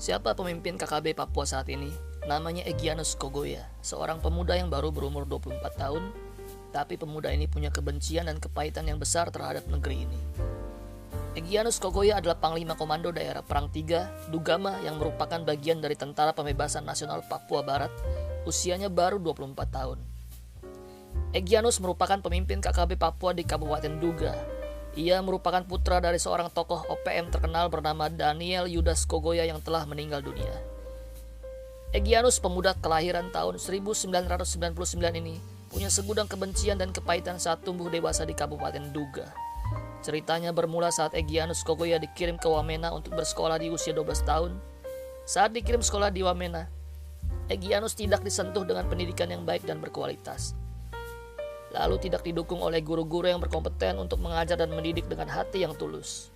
Siapa pemimpin KKB Papua saat ini? Namanya Egyanus Kogoya, seorang pemuda yang baru berumur 24 tahun, tapi pemuda ini punya kebencian dan kepahitan yang besar terhadap negeri ini. Egyanus Kogoya adalah Panglima Komando Daerah Perang 3, Dugama, yang merupakan bagian dari Tentara Pembebasan Nasional Papua Barat, usianya baru 24 tahun. Egyanus merupakan pemimpin KKB Papua di Kabupaten Duga. Ia merupakan putra dari seorang tokoh OPM terkenal bernama Daniel Yudas Kogoya yang telah meninggal dunia. Egyanus, pemuda kelahiran tahun 1999 ini, punya segudang kebencian dan kepahitan saat tumbuh dewasa di Kabupaten Duga. Ceritanya bermula saat Egyanus Kogoya dikirim ke Wamena untuk bersekolah di usia 12 tahun. Saat dikirim sekolah di Wamena, Egyanus tidak disentuh dengan pendidikan yang baik dan berkualitas. Lalu tidak didukung oleh guru-guru yang berkompeten untuk mengajar dan mendidik dengan hati yang tulus.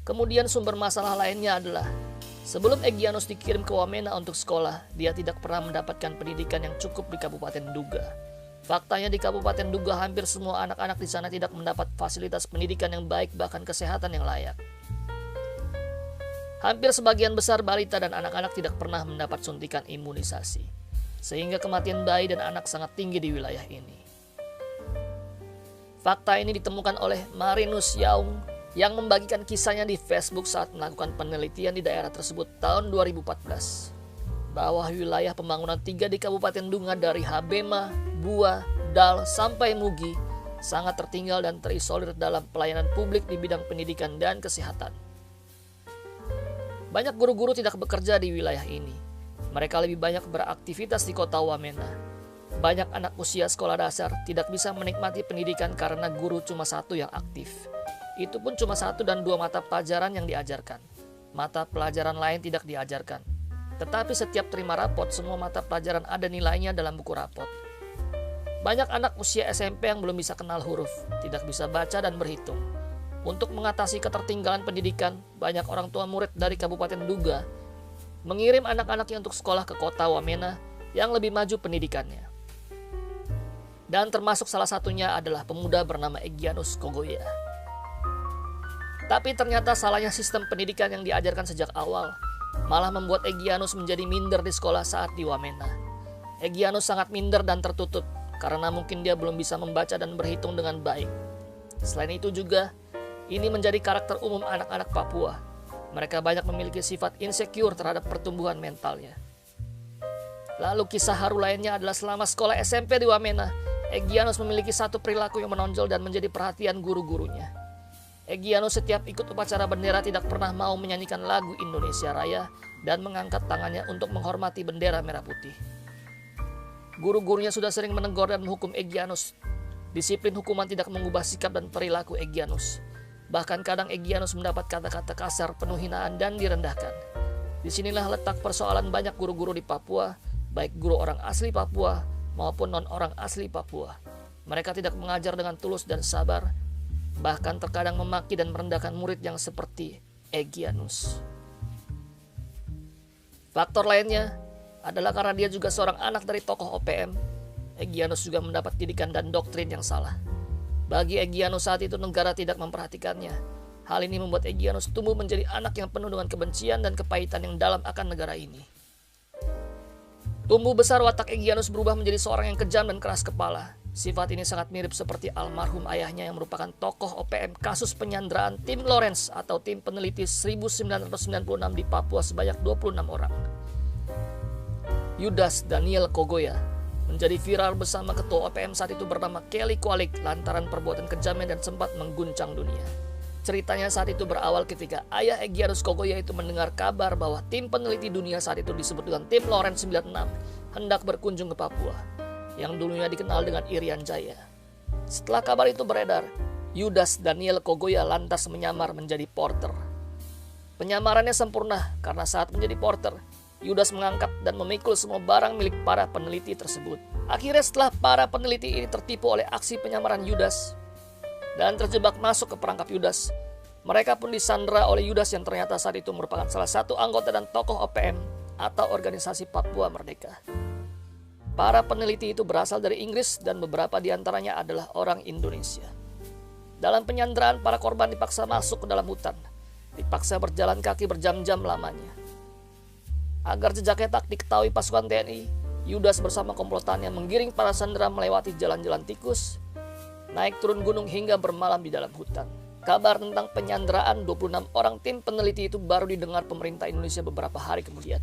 Kemudian sumber masalah lainnya adalah, sebelum Egyanus dikirim ke Wamena untuk sekolah, dia tidak pernah mendapatkan pendidikan yang cukup di Kabupaten Duga. Faktanya di Kabupaten Duga hampir semua anak-anak di sana tidak mendapat fasilitas pendidikan yang baik, bahkan kesehatan yang layak. Hampir sebagian besar balita dan anak-anak tidak pernah mendapat suntikan imunisasi, sehingga kematian bayi dan anak sangat tinggi di wilayah ini. Fakta ini ditemukan oleh Marinus Yaung yang membagikan kisahnya di Facebook saat melakukan penelitian di daerah tersebut tahun 2014. Bahwa wilayah pembangunan 3 di Kabupaten Dunga dari Habema, Bua, Dal, sampai Mugi sangat tertinggal dan terisolir dalam pelayanan publik di bidang pendidikan dan kesehatan. Banyak guru-guru tidak bekerja di wilayah ini. Mereka lebih banyak beraktivitas di kota Wamena. Banyak anak usia sekolah dasar tidak bisa menikmati pendidikan karena guru cuma satu yang aktif. Itu pun cuma 1 dan 2 mata pelajaran yang diajarkan. Mata pelajaran lain tidak diajarkan. Tetapi setiap terima rapot, semua mata pelajaran ada nilainya dalam buku rapot. Banyak anak usia SMP yang belum bisa kenal huruf, tidak bisa baca dan berhitung. Untuk mengatasi ketertinggalan pendidikan, banyak orang tua murid dari Kabupaten Duga mengirim anak-anaknya untuk sekolah ke kota Wamena yang lebih maju pendidikannya. Dan termasuk salah satunya adalah pemuda bernama Egyanus Kogoya. Tapi ternyata salahnya sistem pendidikan yang diajarkan sejak awal malah membuat Egyanus menjadi minder di sekolah saat di Wamena. Egyanus sangat minder dan tertutup karena mungkin dia belum bisa membaca dan berhitung dengan baik. Selain itu juga, ini menjadi karakter umum anak-anak Papua. Mereka banyak memiliki sifat insecure terhadap pertumbuhan mentalnya. Lalu kisah haru lainnya adalah selama sekolah SMP di Wamena, Egyanus memiliki satu perilaku yang menonjol dan menjadi perhatian guru-gurunya. Egyanus setiap ikut upacara bendera tidak pernah mau menyanyikan lagu Indonesia Raya dan mengangkat tangannya untuk menghormati bendera merah putih. Guru-gurunya sudah sering menegur dan menghukum Egyanus. Disiplin hukuman tidak mengubah sikap dan perilaku Egyanus. Bahkan kadang Egyanus mendapat kata-kata kasar, penuh hinaan dan direndahkan. Disinilah letak persoalan banyak guru-guru di Papua, baik guru orang asli Papua maupun non-orang asli Papua. Mereka tidak mengajar dengan tulus dan sabar, bahkan terkadang memaki dan merendahkan murid yang seperti Egyanus. Faktor lainnya adalah karena dia juga seorang anak dari tokoh OPM. Egyanus juga mendapat didikan dan doktrin yang salah. Bagi Egyanus saat itu negara tidak memperhatikannya. Hal ini membuat Egyanus tumbuh menjadi anak yang penuh dengan kebencian dan kepahitan yang dalam akan negara ini. Tumbuh besar watak Egyanus berubah menjadi seorang yang kejam dan keras kepala. Sifat ini sangat mirip seperti almarhum ayahnya yang merupakan tokoh OPM kasus penyanderaan tim Lawrence atau tim peneliti 1996 di Papua sebanyak 26 orang. Yudas Daniel Kogoya menjadi viral bersama ketua OPM saat itu bernama Kelly Kualik lantaran perbuatan kejamnya dan sempat mengguncang dunia. Ceritanya saat itu berawal ketika ayah Egyanus Kogoya itu mendengar kabar bahwa tim peneliti dunia saat itu disebut dengan tim Lawrence 96 hendak berkunjung ke Papua, yang dulunya dikenal dengan Irian Jaya. Setelah kabar itu beredar, Yudas Daniel Kogoya lantas menyamar menjadi porter. Penyamarannya sempurna karena saat menjadi porter, Yudas mengangkat dan memikul semua barang milik para peneliti tersebut. Akhirnya setelah para peneliti ini tertipu oleh aksi penyamaran Yudas dan terjebak masuk ke perangkap Yudas, mereka pun disandera oleh Yudas yang ternyata saat itu merupakan salah satu anggota dan tokoh OPM atau Organisasi Papua Merdeka. Para peneliti itu berasal dari Inggris dan beberapa di antaranya adalah orang Indonesia. Dalam penyanderaan, para korban dipaksa masuk ke dalam hutan. dipaksa berjalan kaki berjam-jam lamanya. Agar jejaknya tak diketahui pasukan TNI, Yudas bersama komplotannya menggiring para sandera melewati jalan-jalan tikus, naik turun gunung hingga bermalam di dalam hutan. Kabar tentang penyanderaan 26 orang tim peneliti itu baru didengar pemerintah Indonesia beberapa hari kemudian.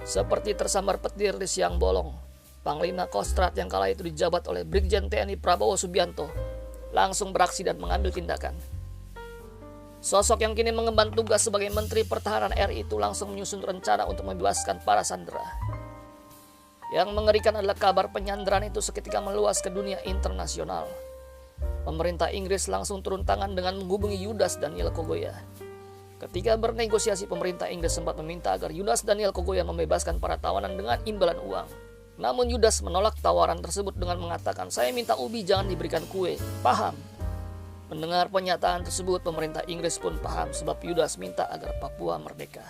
Seperti tersambar petir di siang bolong, Panglima Kostrad yang kala itu dijabat oleh Brigjen TNI Prabowo Subianto langsung beraksi dan mengambil tindakan. Sosok yang kini mengemban tugas sebagai Menteri Pertahanan RI itu langsung menyusun rencana untuk membebaskan para sandera. Yang mengerikan adalah kabar penyanderaan itu seketika meluas ke dunia internasional. Pemerintah Inggris langsung turun tangan dengan menghubungi Yudas Daniel Kogoya. Ketika bernegosiasi, pemerintah Inggris sempat meminta agar Yudas Daniel Kogoya membebaskan para tawanan dengan imbalan uang. Namun Yudas menolak tawaran tersebut dengan mengatakan, "Saya minta ubi, jangan diberikan kue." Paham? Mendengar pernyataan tersebut, pemerintah Inggris pun paham sebab Yudas minta agar Papua merdeka.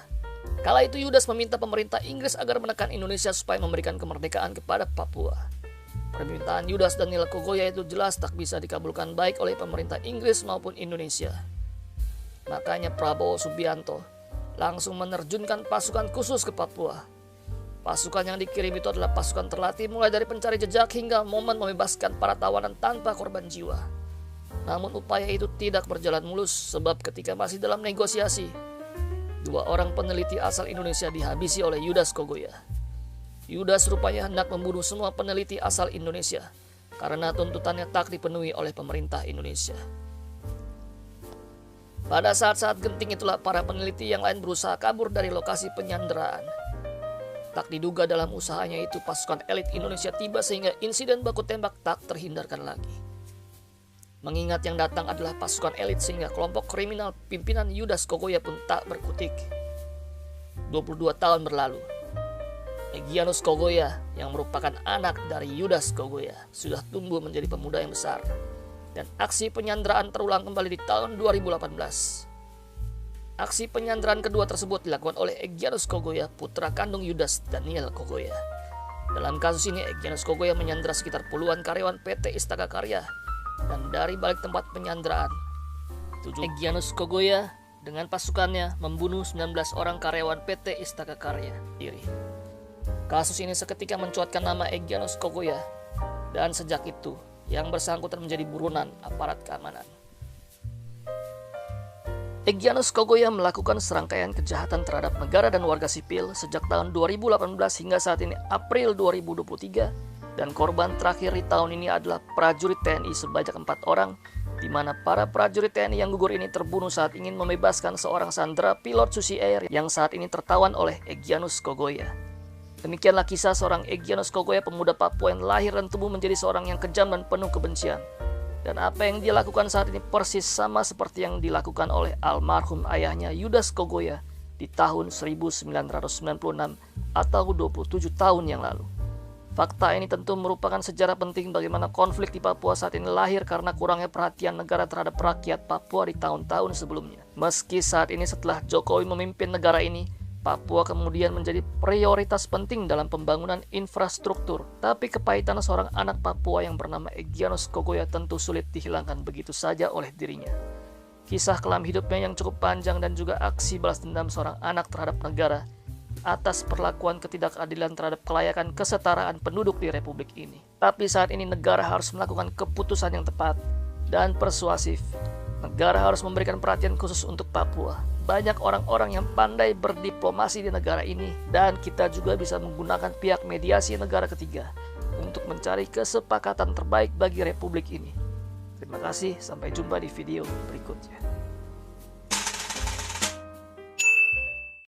Kala itu Yudas meminta pemerintah Inggris agar menekan Indonesia supaya memberikan kemerdekaan kepada Papua. Permintaan Yudas Daniel Kogoya itu jelas tak bisa dikabulkan baik oleh pemerintah Inggris maupun Indonesia. Makanya Prabowo Subianto langsung menerjunkan pasukan khusus ke Papua. Pasukan yang dikirim itu adalah pasukan terlatih mulai dari pencari jejak hingga momen membebaskan para tawanan tanpa korban jiwa. Namun upaya itu tidak berjalan mulus sebab ketika masih dalam negosiasi, 2 orang peneliti asal Indonesia dihabisi oleh Yudas Kogoya. Yudas rupanya hendak membunuh semua peneliti asal Indonesia karena tuntutannya tak dipenuhi oleh pemerintah Indonesia. Pada saat-saat genting itulah para peneliti yang lain berusaha kabur dari lokasi penyanderaan. Tak diduga dalam usahanya itu pasukan elit Indonesia tiba sehingga insiden baku tembak tak terhindarkan lagi. Mengingat yang datang adalah pasukan elit sehingga kelompok kriminal pimpinan Yudas Kogoya pun tak berkutik. 22 tahun berlalu. Egyanus Kogoya yang merupakan anak dari Yudas Kogoya sudah tumbuh menjadi pemuda yang besar. Dan aksi penyanderaan terulang kembali di tahun 2018. Aksi penyanderaan kedua tersebut dilakukan oleh Egyanus Kogoya, putra kandung Yudas Daniel Kogoya. Dalam kasus ini Egyanus Kogoya menyandera sekitar puluhan karyawan PT Istaka Karya. Dan dari balik tempat penyanderaan, Egyanus Kogoya dengan pasukannya membunuh 19 orang karyawan PT Istaka Karya. Kasus ini seketika mencuatkan nama Egyanus Kogoya dan sejak itu yang bersangkutan menjadi buronan aparat keamanan. Egyanus Kogoya melakukan serangkaian kejahatan terhadap negara dan warga sipil sejak tahun 2018 hingga saat ini April 2023. Dan korban terakhir di tahun ini adalah prajurit TNI sebanyak 4 orang, di mana para prajurit TNI yang gugur ini terbunuh saat ingin membebaskan seorang sandera pilot Susi Air yang saat ini tertawan oleh Egyanus Kogoya. Demikianlah kisah seorang Egyanus Kogoya, pemuda Papua yang lahir dan tumbuh menjadi seorang yang kejam dan penuh kebencian. Dan apa yang dia lakukan saat ini persis sama seperti yang dilakukan oleh almarhum ayahnya Yudas Kogoya di tahun 1996 atau 27 tahun yang lalu. Fakta ini tentu merupakan sejarah penting bagaimana konflik di Papua saat ini lahir karena kurangnya perhatian negara terhadap rakyat Papua di tahun-tahun sebelumnya. Meski saat ini setelah Jokowi memimpin negara ini, Papua kemudian menjadi prioritas penting dalam pembangunan infrastruktur. Tapi kepahitan seorang anak Papua yang bernama Egyanus Kogoya tentu sulit dihilangkan begitu saja oleh dirinya. Kisah kelam hidupnya yang cukup panjang dan juga aksi balas dendam seorang anak terhadap negara atas perlakuan ketidakadilan terhadap kelayakan kesetaraan penduduk di republik ini. Tapi saat ini negara harus melakukan keputusan yang tepat dan persuasif. Negara harus memberikan perhatian khusus untuk Papua. Banyak orang-orang yang pandai berdiplomasi di negara ini dan kita juga bisa menggunakan pihak mediasi negara ketiga untuk mencari kesepakatan terbaik bagi republik ini. Terima kasih, sampai jumpa di video berikutnya.